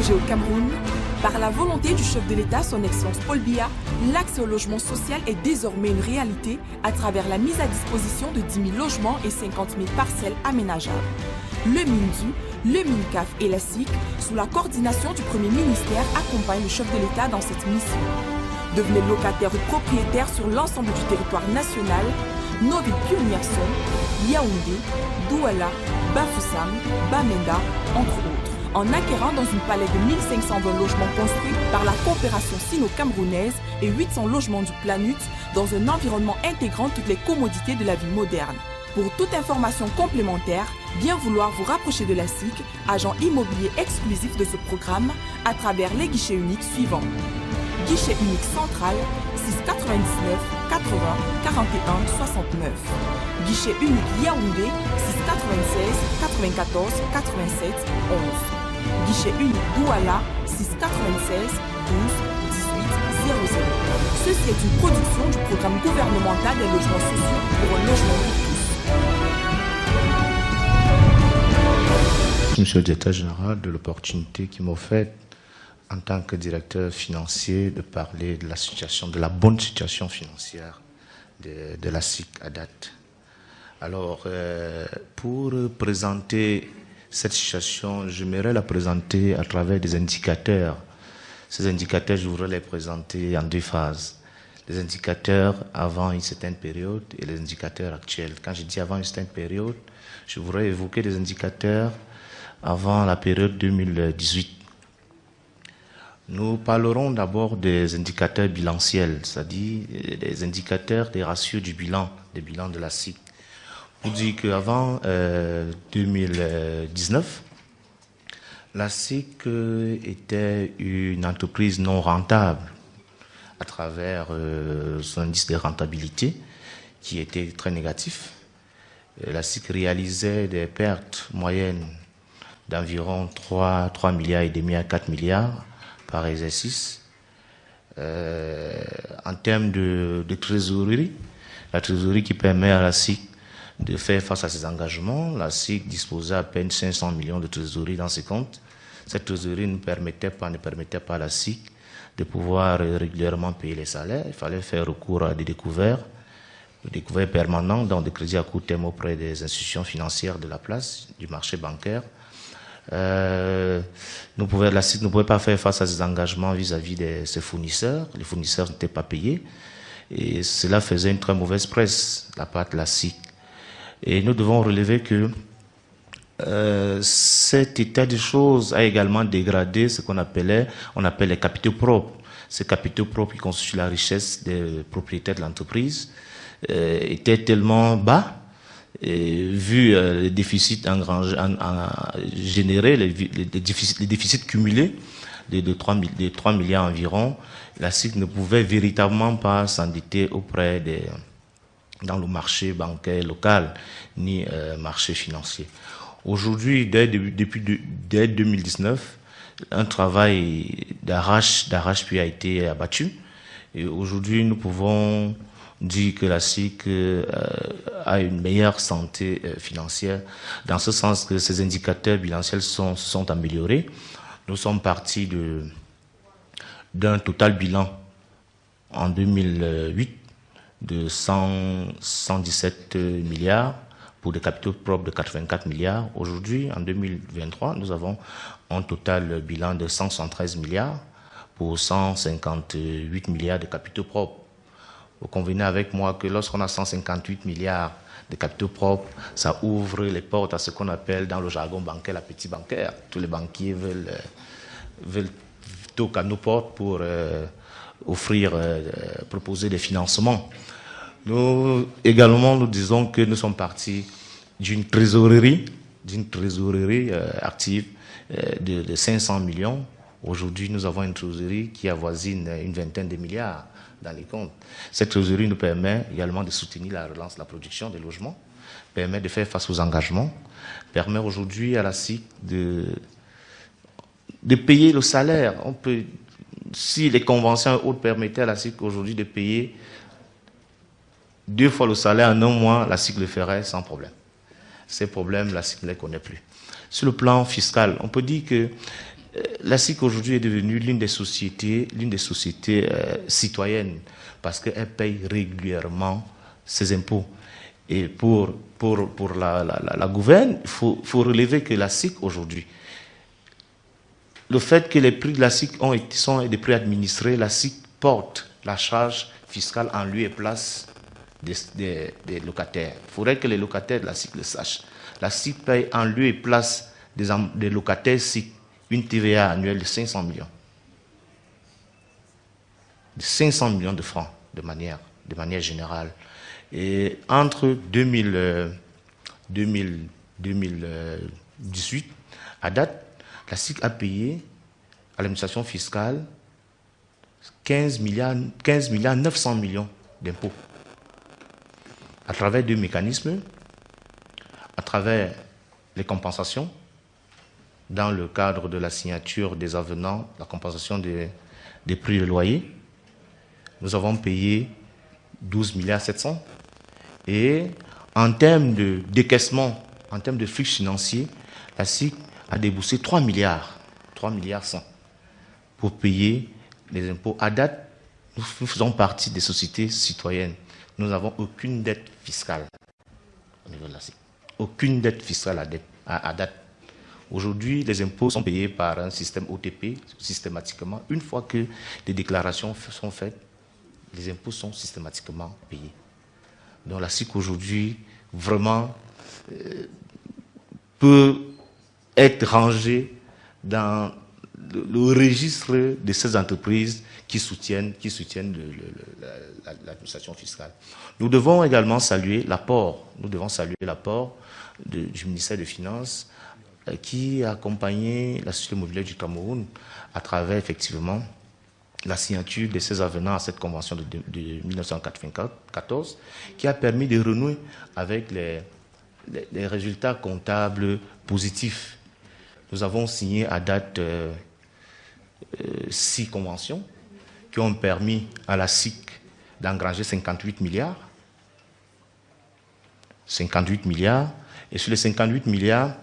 projet au Cameroun. Par la volonté du chef de l'État, son Excellence Paul Biya, l'accès au logement social est désormais une réalité à travers la mise à disposition de 10 000 logements et 50 000 parcelles aménageables. Le MINDU, le MINCAF et la SIC, sous la coordination du Premier ministère, accompagnent le chef de l'État dans cette mission. Devenez locataire ou propriétaire sur l'ensemble du territoire national. Nos villes pionnières sont Yaoundé, Douala, Bafoussam, Bamenda, entre autres. En acquérant dans une palette de 1520 logements construits par la coopération sino-camerounaise et 800 logements du Planut dans un environnement intégrant toutes les commodités de la vie moderne. Pour toute information complémentaire, bien vouloir vous rapprocher de la SIC, agent immobilier exclusif de ce programme, à travers les guichets uniques suivants. Guichet unique central 699 80 41 69. Guichet unique Yaoundé 696 94 87 11. Guichet unique Douala 696 12 18 00. Ceci est une production du programme gouvernemental des logements sociaux pour un logement pour tous. Monsieur le Directeur général, de l'opportunité qui m'a offerte en tant que directeur financier de parler de la situation, de la bonne situation financière de la SIC à date. Alors, pour présenter cette situation, j'aimerais la présenter à travers des indicateurs. Ces indicateurs, je voudrais les présenter en deux phases. Les indicateurs avant une certaine période et les indicateurs actuels. Quand je dis avant une certaine période, je voudrais évoquer des indicateurs avant la période 2018. Nous parlerons d'abord des indicateurs bilanciels, c'est-à-dire des indicateurs des ratios du bilan, des bilans de la SIC. Pour dire qu'avant 2019, la SIC était une entreprise non rentable à travers son indice de rentabilité qui était très négatif. La SIC réalisait des pertes moyennes d'environ 3,5 milliards à 4 milliards par exercice. En termes de trésorerie, la trésorerie qui permet à la SIC de faire face à ses engagements, la SIC disposait à peine 500 millions de trésorerie dans ses comptes. Cette trésorerie ne permettait pas à la SIC de pouvoir régulièrement payer les salaires. Il fallait faire recours à des découverts permanents, dans des crédits à court terme auprès des institutions financières de la place, du marché bancaire. La SIC ne pouvait pas faire face à ses engagements vis-à-vis de ses fournisseurs. Les fournisseurs n'étaient pas payés et cela faisait une très mauvaise presse de la part de la SIC. Et nous devons relever que cet état de choses a également dégradé ce qu'on appelle les capitaux propres. Ces capitaux propres qui constituent la richesse des propriétaires de l'entreprise étaient tellement bas. Et vu les déficits générés, les déficits cumulés de 3 milliards environ, la SIC ne pouvait véritablement pas s'endetter dans le marché bancaire local ni marché financier. Aujourd'hui, dès 2019, un travail d'arrache-pied a été abattu. Et aujourd'hui, nous pouvons dit que la SIC a une meilleure santé financière, dans ce sens que ces indicateurs bilanciels sont améliorés. Nous sommes partis d'un total bilan en 2008 de 117 milliards pour des capitaux propres de 84 milliards. Aujourd'hui, en 2023, nous avons un total bilan de 173 milliards pour 158 milliards de capitaux propres. Vous convenez avec moi que lorsqu'on a 158 milliards de capitaux propres, ça ouvre les portes à ce qu'on appelle dans le jargon bancaire la petite bancaire. Tous les banquiers veulent toquer à nos portes pour proposer des financements. Nous également, nous disons que nous sommes partis d'une trésorerie active de 500 millions. Aujourd'hui, nous avons une trésorerie qui avoisine une vingtaine de milliards dans les comptes. Cette trésorerie nous permet également de soutenir la relance de la production des logements, permet de faire face aux engagements, permet aujourd'hui à la SIC de payer le salaire. Si les conventions hautes permettaient à la SIC aujourd'hui de payer 2 fois le salaire en un mois, la SIC le ferait sans problème. Ces problèmes, la SIC ne les connaît plus. Sur le plan fiscal, on peut dire que La SIC aujourd'hui est devenue l'une des sociétés citoyennes parce qu'elle paye régulièrement ses impôts. Et pour la gouverne, il faut relever que la SIC aujourd'hui, le fait que les prix de la SIC sont des prix administrés, la SIC porte la charge fiscale en lieu et place des locataires. Il faudrait que les locataires de la SIC le sachent. La SIC paye en lieu et place des locataires SIC une TVA annuelle de 500 millions. De 500 millions de francs de manière générale. Et entre 2018, à date, la SIC a payé à l'administration fiscale 15 milliards 900 millions d'impôts à travers deux mécanismes, à travers les compensations, dans le cadre de la signature des avenants, la compensation des prix de loyer. Nous avons payé 12 milliards 700. Et en termes de décaissement, en termes de flux financiers, la SIC a déboursé 3 milliards 100 pour payer les impôts. À date, nous faisons partie des sociétés citoyennes. Nous n'avons aucune dette fiscale au niveau de la SIC. Aucune dette fiscale à date. Aujourd'hui, les impôts sont payés par un système OTP systématiquement. Une fois que les déclarations sont faites, les impôts sont systématiquement payés. Donc la SIC aujourd'hui, vraiment, peut être rangée dans le registre de ces entreprises qui soutiennent l'administration fiscale. Nous devons également saluer l'apport du ministère des Finances qui a accompagné la Société immobilière du Cameroun à travers effectivement la signature de ces avenants à cette convention de 1994 qui a permis de renouer avec les résultats comptables positifs. Nous avons signé à date 6 conventions qui ont permis à la SIC d'engranger 58 milliards. 58 milliards. Et sur les 58 milliards,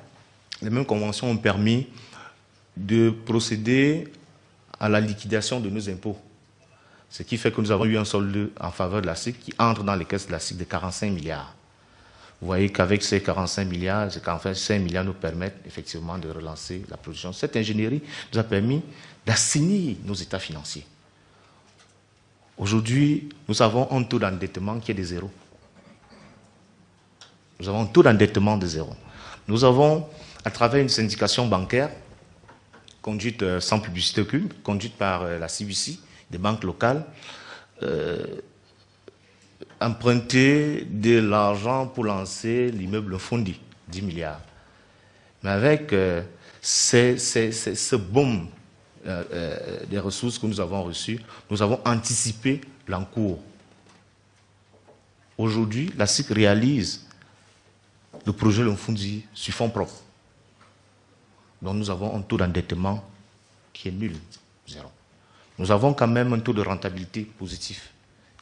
les mêmes conventions ont permis de procéder à la liquidation de nos impôts. Ce qui fait que nous avons eu un solde en faveur de la SIC qui entre dans les caisses de la SIC de 45 milliards. Vous voyez qu'avec ces 45 milliards, c'est qu'en fait 5 milliards nous permettent effectivement de relancer la production. Cette ingénierie nous a permis d'assainir nos états financiers. Aujourd'hui, nous avons un taux d'endettement qui est de 0. Nous avons un taux d'endettement de 0. Nous avons, à travers une syndication bancaire, conduite sans publicité aucune, conduite par la CBC, des banques locales, emprunté de l'argent pour lancer l'immeuble Fondi, 10 milliards. Mais avec ce boom des ressources que nous avons reçues, nous avons anticipé l'encours. Aujourd'hui, la SIC réalise le projet Fondi sur fonds propres. Donc nous avons un taux d'endettement qui est nul, 0. Nous avons quand même un taux de rentabilité positif,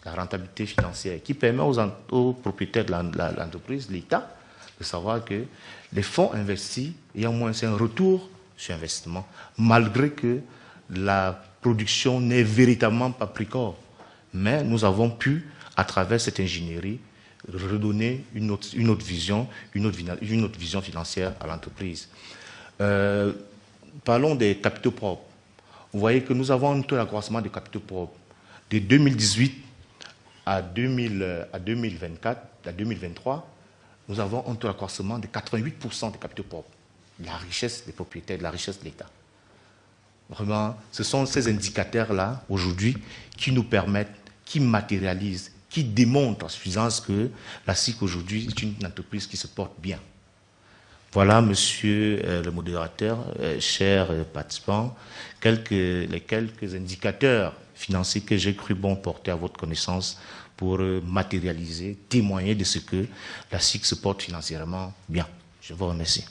la rentabilité financière, qui permet aux propriétaires de l'entreprise, l'État, de savoir que les fonds investis, il y a au moins un retour sur investissement, malgré que la production n'est véritablement pas pris corps. Mais nous avons pu, à travers cette ingénierie, redonner une autre vision financière à l'entreprise. Parlons des capitaux propres. Vous voyez que nous avons un taux d'accroissement des capitaux propres. De 2018 à 2024, à 2023, nous avons un taux d'accroissement de 88% des capitaux propres. La richesse des propriétaires, de la richesse de l'État. Vraiment, ce sont ces indicateurs-là, aujourd'hui, qui nous permettent, qui matérialisent, qui démontrent à suffisance que la SIC, aujourd'hui, est une entreprise qui se porte bien. Voilà, monsieur le modérateur, chers participants, les quelques indicateurs financiers que j'ai cru bon porter à votre connaissance pour matérialiser, témoigner de ce que la SIC se porte financièrement bien. Je vous remercie.